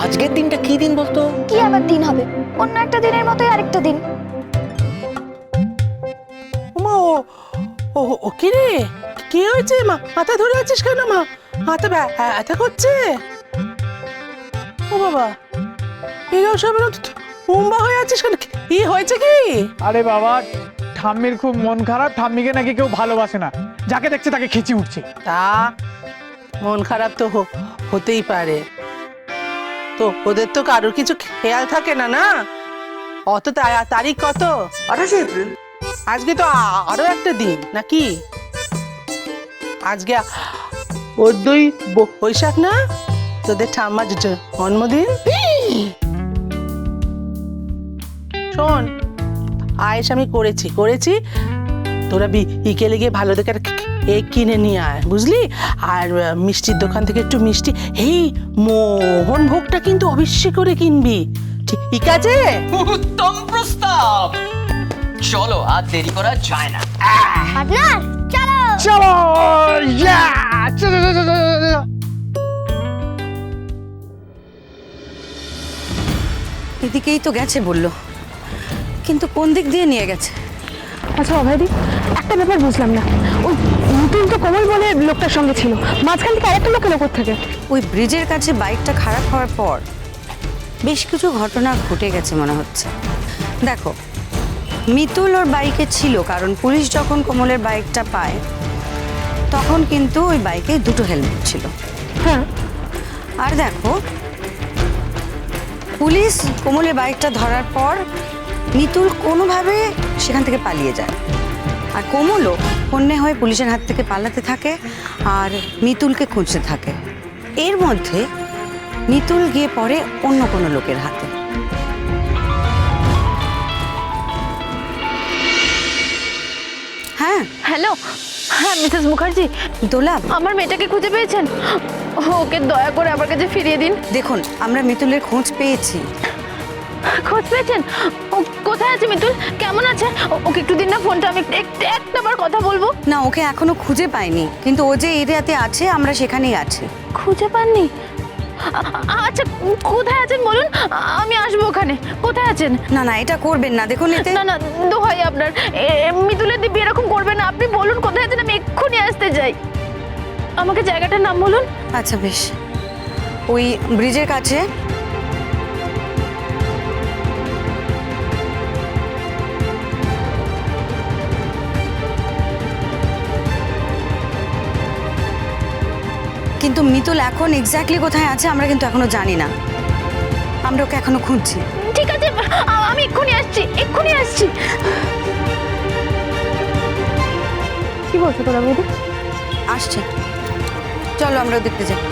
আজকের দিনটা কি দিন বলতো? কি আবার দিন হবে? অন্য একটা দিনের মতোই আরেকটা দিন। মা ও ও কি রে, কি হয়েছে? মাথা ধরে আছিস কেন মা? মাথা ব্যথা করছে? ও বাবা, এরকম সব উম্বা হয়ে আছিস কেন? কি হয়েছে কি? আরে বাবা, ঠাম্মির খুব মন খারাপ। ঠাম্মিকে নাকি কেউ ভালোবাসে না, যাকে দেখছে তাকে খিচি উঠছে। তা মন খারাপ তো হতেই পারে, তো ওদের তো কারোর কিছু খেয়াল থাকে না না। অত তারিখ কত? 28 এপ্রিল। আজকে তো আরো একটা দিন নাকি? আজকে 14ই বৈশাখ না? তোদের ঠাম্মার জন্মদিন। শোন, আয়েস আমি করেছি, তোরা বিকেলে গিয়ে ভালো দেখে কেক কিনে নিয়ে আয়, বুঝলি? আর মিষ্টির দোকান থেকে একটু মিষ্টি, এই মোহন ভোগটা কিন্তু অবশ্যই করে কিনবি, ঠিক আছে? উত্তম প্রস্তাব, চলো আর দেরি করা যায় না। পার্টনার চলো। চলো, ইয়া! চলো, চলো, চলো, চলো। এদিকেই তো গেছে বললো, কিন্তু কোন দিক দিয়ে নিয়ে গেছে? আচ্ছা অভয়দি, একটা ব্যাপার বুঝলাম না। ওই নতুন তো কমল বলে লোকটার সঙ্গে ছিল, মাঝখান থেকে আরেকটা লোক এলো কোত্থেকে? ওই ব্রিজের কাছে বাইকটা খারাপ হওয়ার পর বেশ কিছু ঘটনা ঘটে গেছে মনে হচ্ছে। দেখো, মিতুল ওর বাইকে ছিল, কারণ পুলিশ যখন কমলের বাইকটা পায় তখন কিন্তু ওই বাইকে দুটো হেলমেট ছিল। হ্যাঁ, আর দেখো, পুলিশ কমলের বাইকটা ধরার পর মিতুল কোনোভাবে সেখান থেকে পালিয়ে যায়, আর কমলও হন্যে হয়ে পুলিশের হাত থেকে পালাতে থাকে আর মিতুলকে খুঁজতে থাকে। এর মধ্যে মিতুল গিয়ে পড়ে অন্য কোনো লোকের হাতে। হ্যাঁ হ্যালো, হ্যাঁ মিসেস মুখার্জি, দোলা, আমার মেয়েটাকে খুঁজে পেয়েছেন? ওকে দয়া করে আমার কাছে ফিরিয়ে দিন। দেখুন আমরা মিতুলের খোঁজ পেয়েছি। খোঁজ পেয়েছেন? ও কোথায় আছে মিতুল? কেমন আছে? ওকে একটু দিন না ফোনটা, আমি একটাবার কথা বলবো। না, ওকে এখনো খুঁজে পাইনি, কিন্তু ও যে এরিয়াতে আছে আমরা সেখানেই আছি। খুঁজে পাননি? আচ্ছা কোথায় আছেন বলুন, আমি আসবো ওখানে। কোথায় আছেন? না না, এটা করবেন না, দেখুন এতে। না না, দোহাই আপনার, মিতুলের দিব্যি এরকম করবেন না। আপনি বলুন কোথায় আছেন, আমি এক্ষুনি আসতে যাই। আমাকে জায়গাটার নাম বলুন। আচ্ছা বেশ, ওই ব্রিজের কাছে। কিন্তু মিতুল এখন এক্স্যাক্টলি কোথায় আছে আমরা কিন্তু এখনো জানি না, আমরা ওকে এখনো খুঁজছি। ঠিক আছে, আমি এক্ষুনি আসছি। কি বলছো তোরা বৌদি? আসছে, চলো আমরা দেখতে যাই।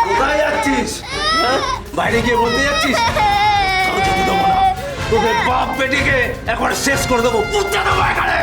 কোথায় যাচ্ছিস? বাইরে গিয়ে বলতে যাচ্ছিস? তাও যেতে দেবো না। তোকে বাপ বেটিকে এখন শেষ করে দেবো। পুঁতে দেবো এখানে।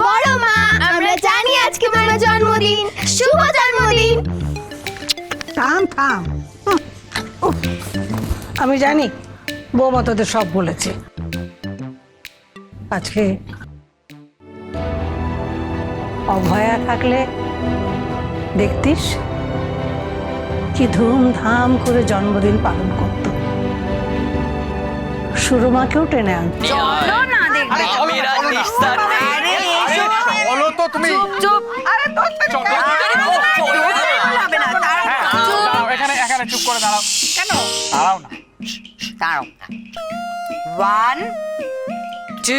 বড় মা, আমরা জানি আজকে তোমার জন্মদিন। শুভ জন্মদিন। থাম থাম, আমি জানি বৌমা তোদের সব বলেছে। আজকে অভয়া থাকলে দেখতিস কি ধুমধাম করে জন্মদিন পালন করত। সুরমাকেও টেনে আনত। চলো না দেখবে। মেরা নিস্তার নেই। আরে এসো। বলো তো তুমি। চুপ। আরে তোর তো চলো। হবে না। দাঁড়াও, এখানে চুপ করে দাঁড়াও। কেন? দাঁড়াও না। দাঁড়াও। 1 2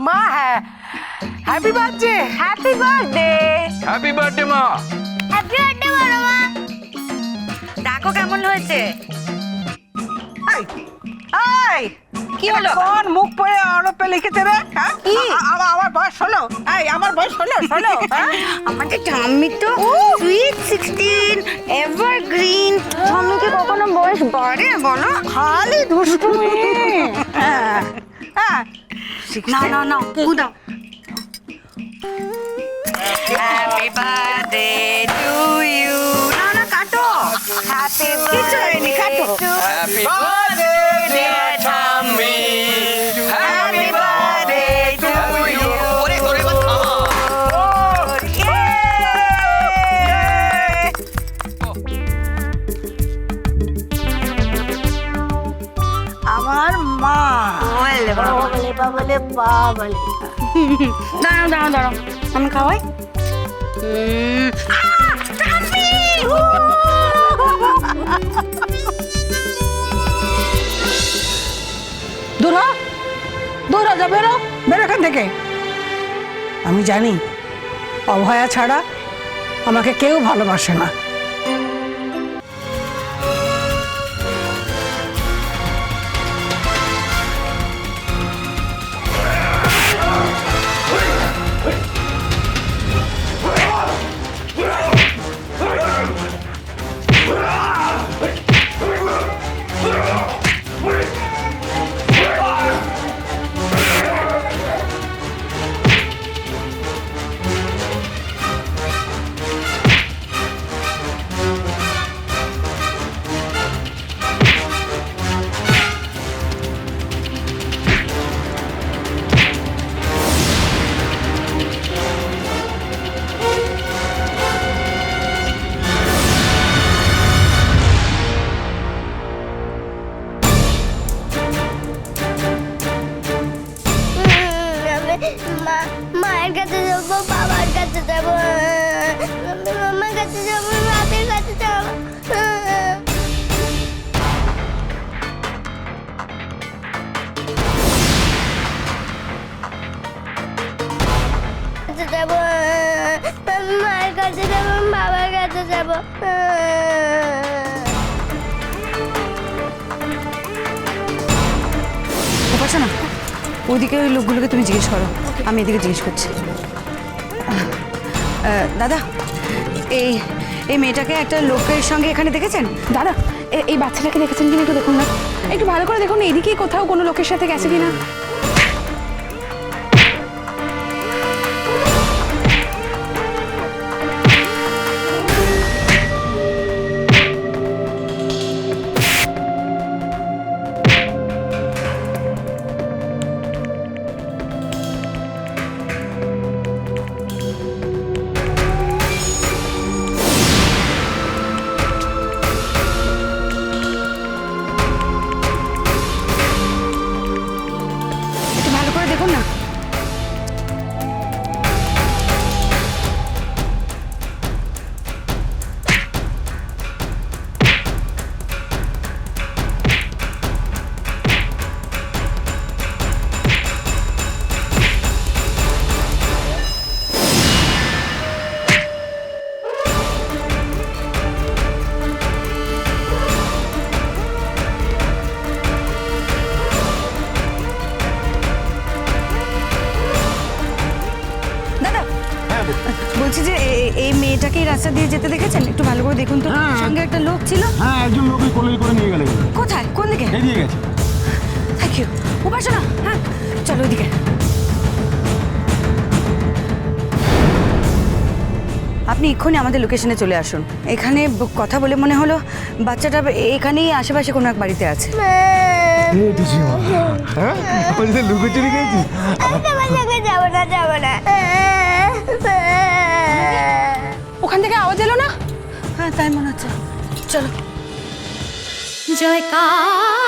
মা, হ্যাঁ, happy birthday. Happy birthday. Happy birthday মা। হ্যাপি বার্থডে বড় মা। দেখো কেমন হয়েছে। এই, কি হলো? কোন মুখ পড়ে আরোপে লিখেছে রে? হ্যাঁ? আমার বয়স হলো। এই, আমার বয়স হলো। হ্যাঁ? আমাদের ঠাম্মি তো সুইট 16 এভারগ্রিন। ঠাম্মিকে কখনো বয়স বাড়ে বলো? খালি দুষ্টুমি। হ্যাঁ, হ্যাঁ। না উদাও। Happy birthday to you. না কাটো। হ্যাপি বার্থডে কাটো। হ্যাপি বার্থডে ডিয়ার ঠাম্মি। Happy birthday to you. ওরে তোরে এবার থামা। আমার মা। দাঁড়াও আমি খাওয়াই। দূর হ, যা, বেরো এখান থেকে। আমি জানি অভয়া ছাড়া আমাকে কেউ ভালোবাসে না। মায়ের কাছে যাবো, বাবার কাছে যাবো, মামার কাছে যাবো, বাপের কাছে যাবো। যাবো, মায়ের কাছে যাবো, বাবার কাছে যাবো। উপাসনা, ওইদিকে ওই লোকগুলোকে তুমি জিজ্ঞেস করো, আমি এদিকে জিজ্ঞেস করছি। দাদা, এই মেয়েটাকে একটা লোকের সঙ্গে এখানে দেখেছেন? দাদা এই বাচ্চাটাকে দেখেছেন কিনা একটু দেখুন না, একটু ভালো করে দেখুন এদিকেই কোথাও কোনো লোকের সাথে গেছে কিনা। দেখুন না। বলছি যে এই মেয়েটাকে এই রাস্তা দিয়ে যেতে দেখেছেন? একটু ভালো করে দেখুন তো। সঙ্গে একটা লোক ছিল। হ্যাঁ, একজন লোকই কোলে করে নিয়ে গেল। কোথায়? কোন দিকে? এদিকে গেছে। Thank you. উপাসনা, হ্যাঁ চলো ওইদিকে। আপনি এক্ষুনি আমাদের লোকেশনে চলে আসুন। এখানে কথা বলে মনে হলো বাচ্চাটা এখানেই আশেপাশে কোনো এক বাড়িতে আছে। এ পিসিমা হ্যাঁ আমার সাথে লুকোচুরি খেয়েছিস আমি তোমার সঙ্গে যাবো না যাবো না। ওখান থেকে আওয়াজ এলো না? হ্যাঁ তাই মনে হচ্ছে চলো জয়কার